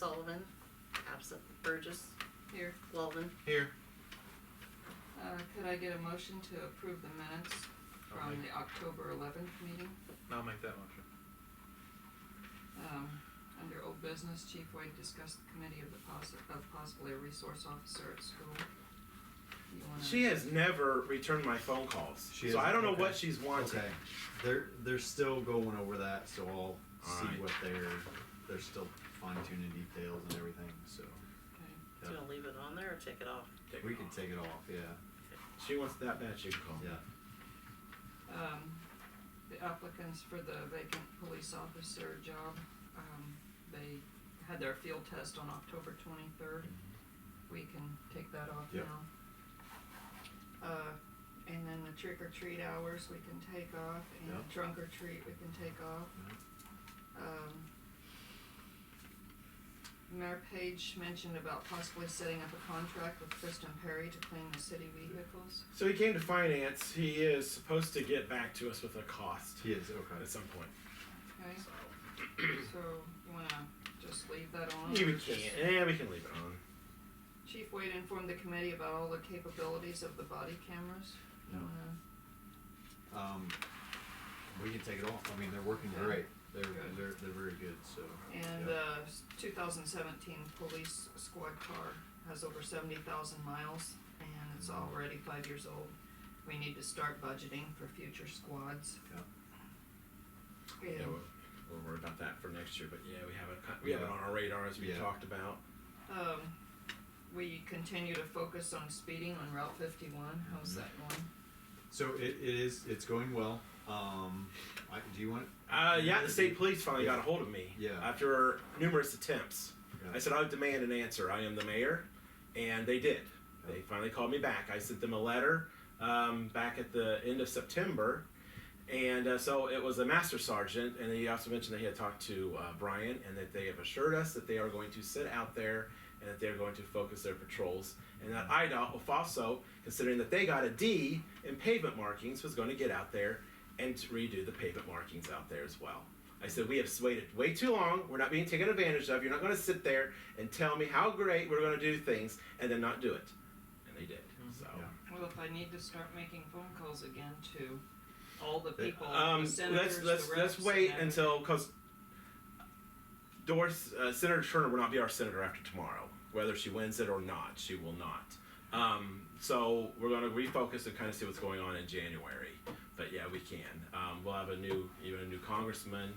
Sullivan, absent. Burgess, Here. Walden. Here. Could I get a motion to approve the minutes I'll from make- the October 11th meeting? I'll make that motion. Under old business, Chief Wade discussed the committee of possibly a resource officer at school. You wanna? She has never returned my phone calls, She so I hasn't? don't know Okay. what she's wanting. Okay, they're still going over that, so I'll see Alright. what they're still fine tuning details and everything, so. Okay. Do you wanna leave it on there or take it off? Take We it can off. take it off, yeah, She wants that bad, she can call. yeah. The applicants for the vacant police officer job, they had their field test on October 23rd. We can take that off Yep. now. And then the trick or treat hours we can take off, and Yep. trunk or treat we can take off. Mayor Page mentioned about possibly setting up a contract with Kristen Perry to clean the city vehicles. So he came to finance. He is supposed to get back to us with a cost He is, okay. at some point. Okay, So so you wanna just leave that on? yeah, we or just- can. Yeah, we can leave it on. Chief Wade informed the committee about all the capabilities of the body cameras. You Yeah. wanna- We can take it off, I mean, they're working Yeah. great, they're Good. very good, so. And, yeah. 2017 police squad car has over 70,000 miles, and it's already 5 years old. We need to start budgeting for future squads. Yeah. Yeah, And, we'll worry about that for next year. But yeah, we have it on our radar as we Yeah. talked about. we continue to focus on speeding on Route 51. How's that going? So it's going well, do you want? Yeah, the state police finally got a hold of me. Yeah. After numerous attempts. Yeah. I said I would demand an answer. I am the mayor, and they did. They finally called me back. I sent them a letter back at the end of September, and so it was a master sergeant, and he also mentioned that he had talked to Brian, and that they have assured us that they are going to sit out there and that they're going to focus their patrols, and that IDOT will also, considering that they got a D in pavement markings, was going to get out there and to redo the pavement markings out there as well. I said, we have waited way too long. We're not being taken advantage of. You're not going to sit there and tell me how great we're going to do things and then not do it. And they did. So, Yeah. Well, if I need to start making phone calls again to all the people, the let's senators, let's the reps, wait and until, because Senator Turner will not be our senator after tomorrow, whether she wins it or not. She will not. So we're going to refocus and kind of see what's going on in January. But yeah, we can. We'll have even a new congressman.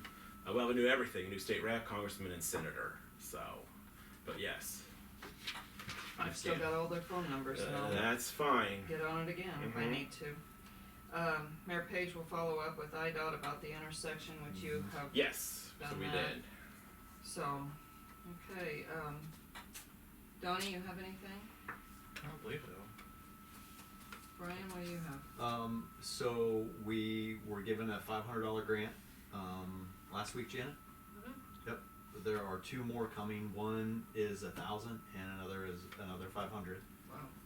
We'll have a new everything, a new state rep, congressman, and senator. So, but yes. I've still got all their phone numbers, and I'll That's fine. get on it again if I Mhm. need to. Mayor Page will follow up with IDOT about the intersection, which you have. Yes, so Done we that. did. So, okay, Donnie, you have anything? I don't believe so. Brian, what do you have? So we were given a $500 grant, last week, Janet? Yep, there are 2 more coming, one is 1,000 and another is another 500.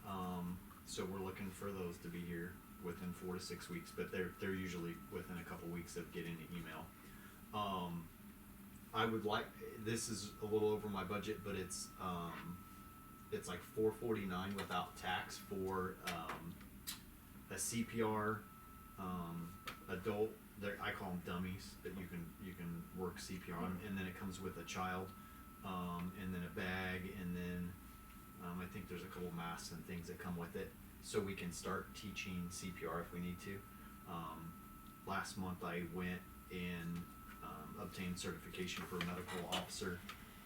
Wow. So we're looking for those to be here within 4 to 6 weeks, but they're usually within a couple weeks of getting the email. I would like, this is a little over my budget, but it's like $449 without tax for a CPR adult. I call them dummies that you can work CPR on, and then it comes with a child, and then a bag, and then I think there's a couple masks and things that come with it, so we can start teaching CPR if we need to. Last month I went and obtained certification for a medical officer,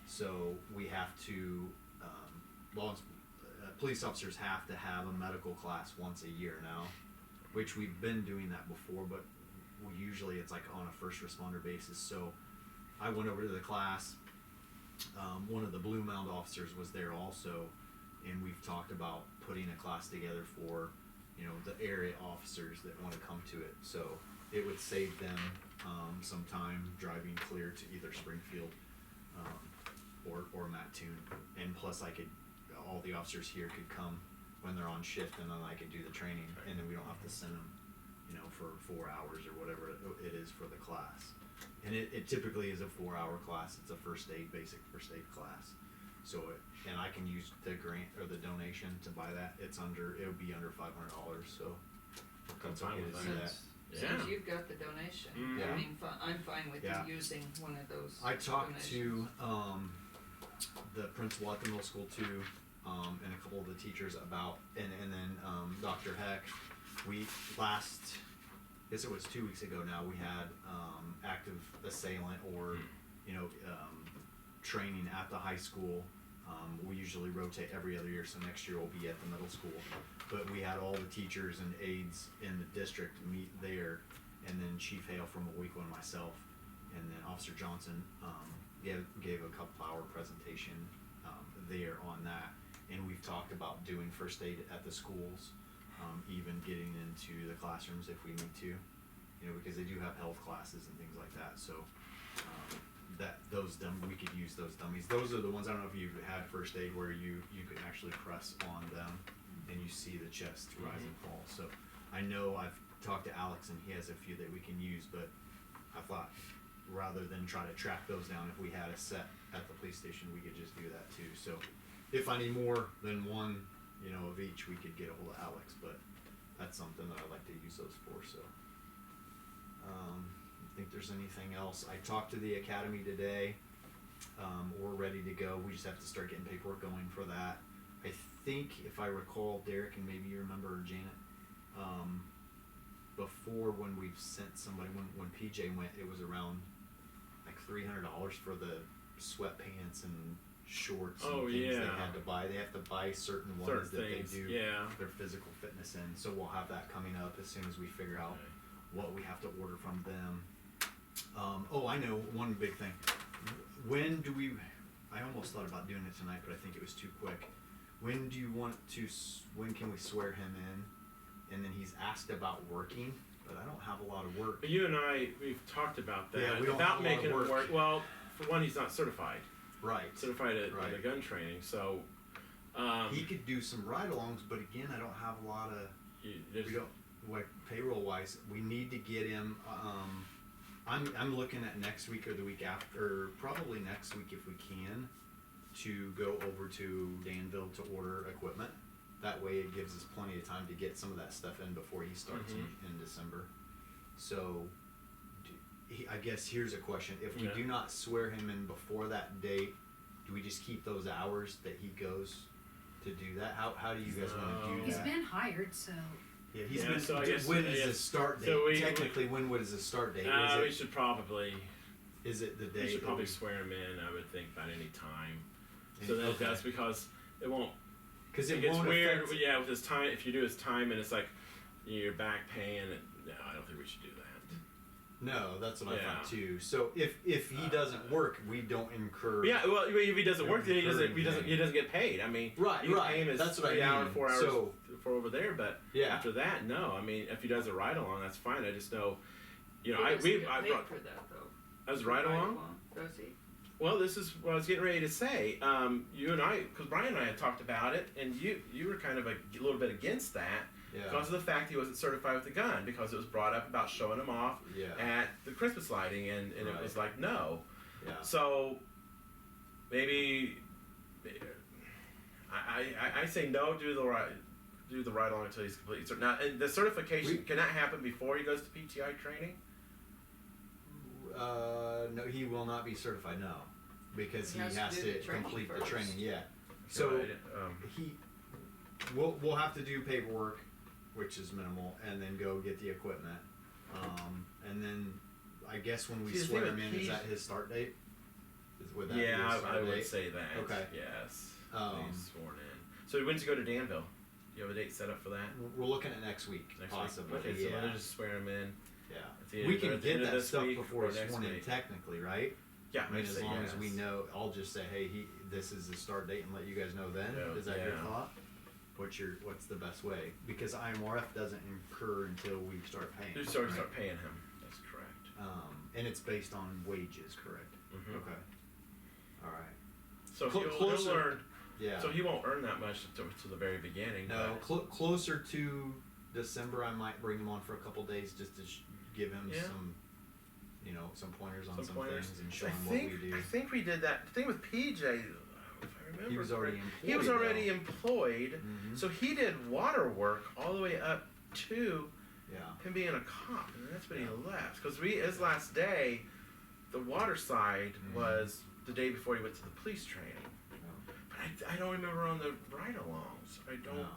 so we have to, police officers have to have a medical class once a year now, which we've been doing that before, but usually it's like on a first responder basis. So I went over to the class. One of the Blue Mound officers was there also, and we've talked about putting a class together for, the area officers that want to come to it. So it would save them some time driving clear to either Springfield or Mattoon, and plus all the officers here could come when they're on shift, and then I could do the training, and then we don't have to send them, for 4 hours or whatever it is for the class. And it typically is a 4-hour class. It's a basic first aid class. So, and I can use the grant or the donation to buy that. It would be under $500. So I'm it's fine okay with to do that. that. Since Yeah. you've got the donation, Mm. I Yeah. mean, I'm fine with Yeah. you using one of those I talked donations. to the principal at the middle school too, and a couple of the teachers about, and then Dr. Heck. We I guess it was 2 weeks ago now. We had active assailant or training at the high school. We usually rotate every other year, so next year we'll be at the middle school. But we had all the teachers and aides in the district meet there, and then Chief Hale from Oweko and myself, and then Officer Johnson gave a couple hour presentation there on that. And we've talked about doing first aid at the schools, even getting into the classrooms if we need to, because they do have health classes and things like that. So we could use those dummies. Those are the ones, I don't know if you've had first aid where you can actually press on them and you see the chest rise and fall. So I know I've talked to Alex and he has a few that we can use, but I thought rather than try to track those down, if we had a set at the police station, we could just do that too. So if I need more than one, of each, we could get a hold of Alex, but that's something that I'd like to use those for. So I think there's anything else. I talked to the academy today. We're ready to go. We just have to start getting paperwork going for that. I think if I recall, Derek, and maybe you remember Janet, before when we've sent somebody, when PJ went, it was around like $300 for the sweatpants and shorts and things they had to buy. They have to buy certain ones that things, they do yeah. their physical fitness in. So we'll have that coming up as soon as we figure out what we have to order from them. I know one big thing. I almost thought about doing it tonight, but I think it was too quick. When can we swear him in? And then he's asked about working, but I don't have a lot of work. But you and we've talked about that. Yeah, we don't about have a lot of making work. it work. Well, for one, he's not certified. Right. Certified at Right. the gun training, so He could do some ride-alongs, but again, I don't have a lot of. there's- We don't, like, payroll-wise, we need to get him, I'm looking at next week or the week after, or probably next week if we can, to go over to Danville to order equipment. That way it gives us plenty of time to get some of that stuff in before he starts in December. So, I guess here's a question. If we Yeah. do not swear him in before that date, do we just keep those hours that he goes to do that? How do you guys want to do He's that? been hired, so Yeah, he's Yeah, been. so I guess- when is yeah. his start date? So we- Technically, when was his start date? we should probably Is it the day? we should that probably we- swear him in. I would think about any time. And- So okay. that's because it won't. Because It it gets won't weird. affect- Yeah, with his time. If you do his time and it's like you're back paying it. No, I don't think we should do that. No, that's what I Yeah. thought too. So if he doesn't work, we don't incur. Yeah, well, if he doesn't work, then he doesn't. Incurring He doesn't get paid. I mean, Right, you right. pay him his That's what I 3 hour, mean. 4 hours So- for over there. But Yeah. after that, no. I mean, if he does a ride along, that's fine. I just know, He doesn't I get brought paid for that though. as ride along. Does he? Well, this is what I was getting ready to say. You and I, because Brian and I had talked about it, and you were kind of a little bit against that Yeah. because of the fact he wasn't certified with the gun, because it was brought up about showing him off Yeah. at the Christmas lighting, and it Right. was like no. Yeah. So maybe I say no. Do the ride along until he's completely certain. Now, and the certification can that happen before he goes to PTI training? No, he will not be certified. No, because he He has has to to do the training complete the first. training. Yeah. So Right, we'll have to do paperwork, which is minimal, and then go get the equipment. And then I guess when we See, the swear thing him in, with is that his start date? Would that be yeah, his start I would date? say that. Okay. Yes. Um, He's sworn in. So when's he go to Danville? Do you have a date set up for that? We're looking at next week, Next possibly. week. Okay, so yeah. let's just swear him in. Yeah. At the end We of- can at the end get of that this stuff week before or he's next sworn in, week. technically, right? Yeah, I mean, I'd as say long as we yes. know, I'll just say, hey, this is his start date, and let you guys know then. Yeah, Is that your yeah. thought? What's the best way? Because IMRF doesn't incur until we start paying. You start right? paying him. That's correct. And it's based on wages, correct? Mhm. Okay. All right. So Cl- he'll closer- learn. Yeah. So he won't earn that much to the very beginning. No, but- closer to December, I might bring him on for a couple days just to give him Yeah. some, some pointers on some, pointers. things and show I him think what we do. I think we did that. The thing with PJ, if I remember, He was already correctly, he was employed, already though. employed, Mhm. so he did water work all the way up to Yeah. him being a cop, and that's when Yeah. he left. Because his last day, the water side Mhm. was the day before he went to the police training. Yeah. But I don't remember on the ride-alongs. I don't. No.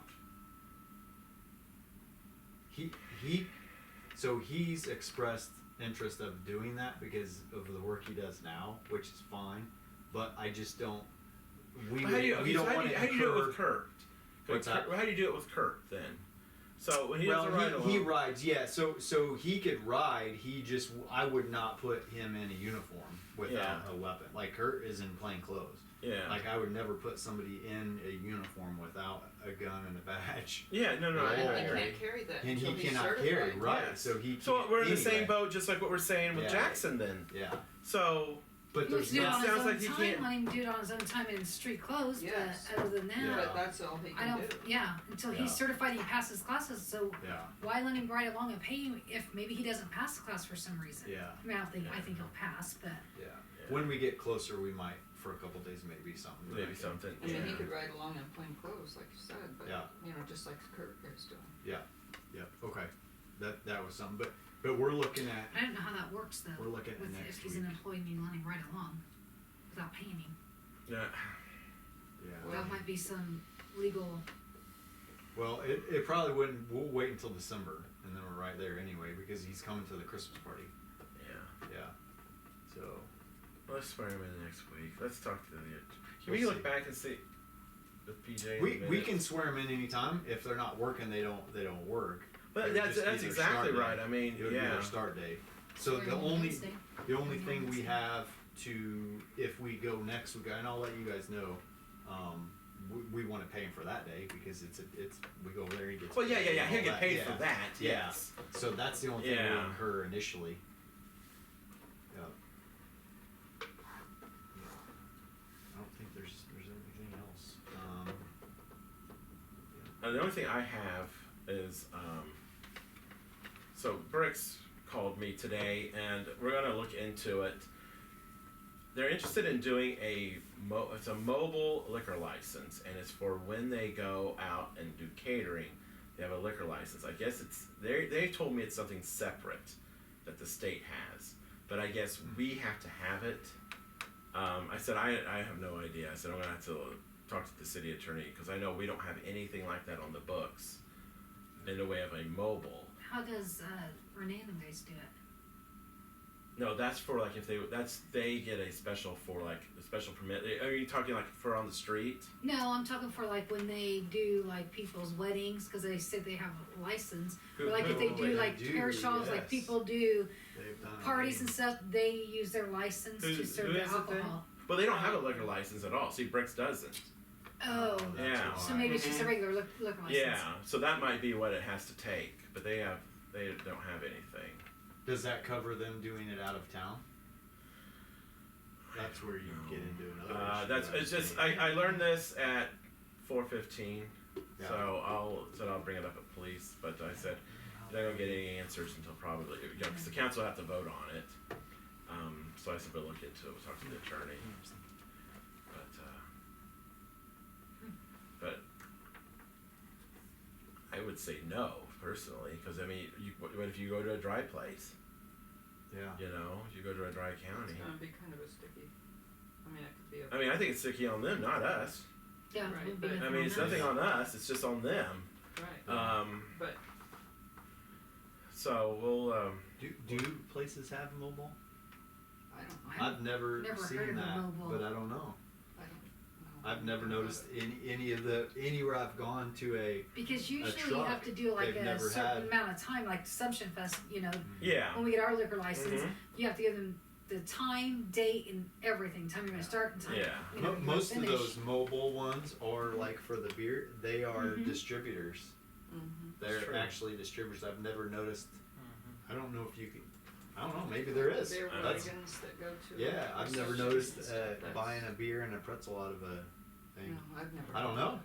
So he's expressed interest of doing that because of the work he does now, which is fine. But I just don't. We How do you, we don't how want do to you, how do you do it with incur. Kurt? What's that? How do you do it with Kurt then? So when he does Well, a ride-along, he rides, yeah. So he could ride. I would not put him in a uniform without a weapon. Like Kurt is in plain clothes. yeah, Like I would never put somebody in a uniform without a gun and a badge. yeah, no, Yeah. I And agree. he can't carry that And until he he's cannot certified. carry, right? Yes. So he. So can't we're in the anyway. same boat, just like what we're saying with Yeah. Jackson. Then, Yeah, so but He wants there's to do it not. on his sounds own like he time, can't- let him do it on his own time in street clothes, Yes. but other than that, Yeah. But that's all he I can don't, do. yeah, until Yeah. he's certified, he passes classes, so Yeah, why let him ride along and pay him if maybe he doesn't pass the class for some reason? yeah, I mean, I think he'll pass, but yeah. When we get closer, we might for a couple days maybe something. maybe like that. something. I mean, he yeah. could ride along in plain clothes, like you said, but, Yeah. just like Kurt is doing. Yeah. Okay. That was something, but we're looking at. I don't know how that works though. We're looking at with next if he's week. an employee and you let him ride along without paying him. Yeah. Yeah. That might be some legal. Well, it probably wouldn't. We'll wait until December, and then we're right there anyway because he's coming to the Christmas party. Yeah. Yeah. So. Let's swear him in next week. Let's talk to the. Can We'll we look see. back and see with PJ? in a We minute? can swear them in anytime. If they're not working, they don't work. But It would that's just be that's their exactly start right. date. I mean, It would be yeah. their start date. So Swear the in only Wednesday. thing we Wednesday. have to, if we go next week, and I'll let you guys know, we want to pay him for that day because it's we go over there, he gets. Well, yeah. paid and He'll all get paid yeah. for that. Yeah. Yes. So that's the only thing Yeah. we'll incur initially. Yeah. I don't think there's anything else. The only thing I have is so Bricks called me today, and we're gonna look into it. They're interested in doing it's a mobile liquor license, and it's for when they go out and do catering. They have a liquor license. I guess they told me it's something separate that the state has, but I guess we have to have it. I said I have no idea. I said I'm gonna have to talk to the city attorney because I know we don't have anything like that on the books in the way of a mobile. How does Renee and the guys do it? No, that's for like if they get a special for like a special permit. Are you talking like for on the street? No, I'm talking for like when they do like people's weddings because they said they have a license. Or like if they Oh, do they like do, parish-halls, like yes. people do They've done parties and amazing. stuff, they use their license Who- to serve who the is it then? alcohol. Well, they don't have a liquor license at all. See, Bricks doesn't. Oh, That's Yeah. so why. maybe it's just a regular liquor license. Yeah, so that might be what it has to take, but they don't have anything. Does that cover them doing it out of town? That's where you get into another issue. It's just I learned this at 4:15, Yeah. so I'll bring it up at police. But I said you're not gonna get any answers until probably because the council have to vote on it. So I said we'll look into it. We'll talk to the attorney. But I would say no personally because I mean, what if you go to a dry place? Yeah. You know, if you go to a dry county. It's gonna be kind of a sticky, I mean, it could be a. I mean, I think it's sticky on them, not us. Yeah, Right, would be but- nothing I mean, on it's that. nothing on us. It's just on them. Right, but So we'll. Do places have mobile? I don't know, I've never Never seen heard of a that, mobile. but I don't know. I don't know. I've never noticed anywhere I've gone to a. Because usually you truck, have to do like they've a never certain had- amount of time, like Assumption Fest, you know, Yeah. when we get our liquor license, Mhm. you have to give them the time, date, and everything, time you're gonna start and time, Yeah. you know, you're gonna Most of finish. those mobile ones are like for the beer. They are Mhm. distributors. Mhm. They're True. actually distributors. I've never noticed. I don't know if you can. I don't know. Maybe there is. Beer That's, wagons that go to. yeah, I've never receptions noticed and stuff, that's- buying a beer and a pretzel out of a thing. No, I've never. I don't know.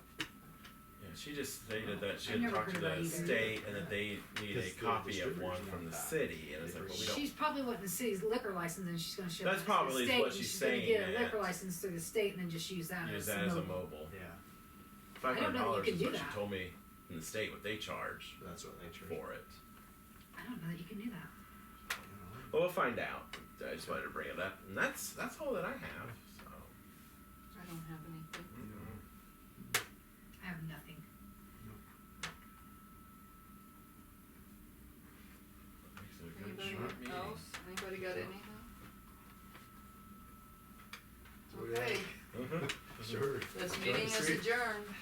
Yeah, she just stated that she I've had never talked to heard of the that either. state and that they need a Because the copy of one distributors from the want that. city, and it's like, well, we don't. She's probably wanting the city's liquor license, and she's gonna show That's that to probably the state, what and she's she's gonna saying, get a yeah. liquor license through the state, and then just use that Use as that as a mobile. mobile. Yeah, $500 I don't know that you is can what do she that. told me in the state what they charge that's what they charge. for it. I don't know that you can do that. Well, we'll find out. I just wanted to bring it up, and that's all that I have. So. I don't have anything. I have nothing. Makes it a good short Anybody meeting. else? Anybody got So- anything? So, yeah. Okay, Mhm. Sure. this Trying meeting to is see. adjourned.